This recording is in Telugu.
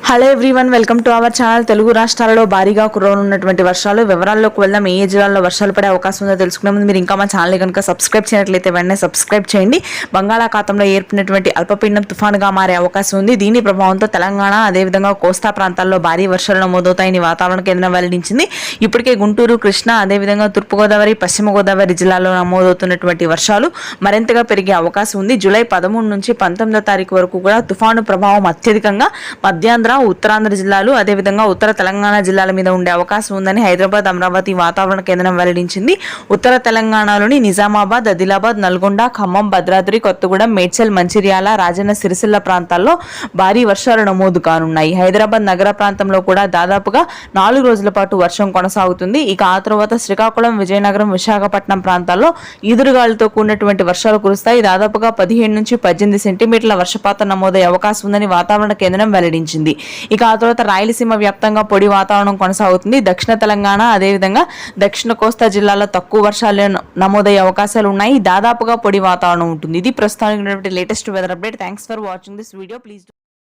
Hello everyone, welcome to our channel. Telugu రాష్ట్రాలలో భారీగా కురవనున్నటువంటి వర్షాలు వివరాల్లోకి వెళ్దాం. ఏ జిల్లాల్లో వర్షాలు పడే అవకాశం ఉందో తెలుసుకునే ముందు మీరు ఇంకా మా ఛానల్ కనుక సబ్స్క్రైబ్ చేయనట్లయితే వెంటనే సబ్స్క్రైబ్ చేయండి. బంగాళాఖాతంలో ఏర్పడినటువంటి అల్పపీడనం తుఫానుగా మారే అవకాశం ఉంది. దీని ప్రభావంతో తెలంగాణ అదేవిధంగా కోస్తా ప్రాంతాల్లో భారీ వర్షాలు నమోదవుతాయని వాతావరణ కేంద్రం వెల్లడించింది. ఇప్పటికే గుంటూరు, కృష్ణా అదేవిధంగా తూర్పుగోదావరి, పశ్చిమ గోదావరి జిల్లాల్లో నమోదవుతున్నటువంటి వర్షాలు మరింతగా పెరిగే అవకాశం ఉంది. జూలై 13 నుంచి 19వ తారీఖు వరకు కూడా తుఫాను ప్రభావం అత్యధికంగా మధ్యాంధ్ర, ఉత్తరాంధ్ర జిల్లాలు అదేవిధంగా ఉత్తర తెలంగాణ జిల్లాల మీద ఉండే అవకాశం ఉందని హైదరాబాద్, అమరావతి వాతావరణ కేంద్రం వెల్లడించింది. ఉత్తర తెలంగాణలోని నిజామాబాద్, ఆదిలాబాద్, నల్గొండ, ఖమ్మం, భద్రాద్రి కొత్తగూడెం, మేడ్చల్, మంచిర్యాల, రాజన్న సిరిసిల్ల ప్రాంతాల్లో భారీ వర్షాలు నమోదు కానున్నాయి. హైదరాబాద్ నగర ప్రాంతంలో కూడా దాదాపుగా 4 రోజుల పాటు వర్షం కొనసాగుతుంది. ఇక ఆ తర్వాత శ్రీకాకుళం, విజయనగరం, విశాఖపట్నం ప్రాంతాల్లో ఈదురుగాలులతో కూడినటువంటి వర్షాలు కురుస్తాయి. దాదాపుగా 15 నుంచి 18 సెంటీమీటర్ల వర్షపాతం నమోదయ్యే అవకాశం ఉందని వాతావరణ కేంద్రం వెల్లడించింది. ఇక ఆ తర్వాత రాయలసీమ వ్యాప్తంగా పొడి వాతావరణం కొనసాగుతుంది. దక్షిణ తెలంగాణ అదేవిధంగా దక్షిణ కోస్తా జిల్లాలో తక్కువ వర్షాలు నమోదయ్యే అవకాశాలు ఉన్నాయి. దాదాపుగా పొడి వాతావరణం ఉంటుంది. ఇది ప్రస్తుతానికి latest weather update. Thanks for watching this video. Please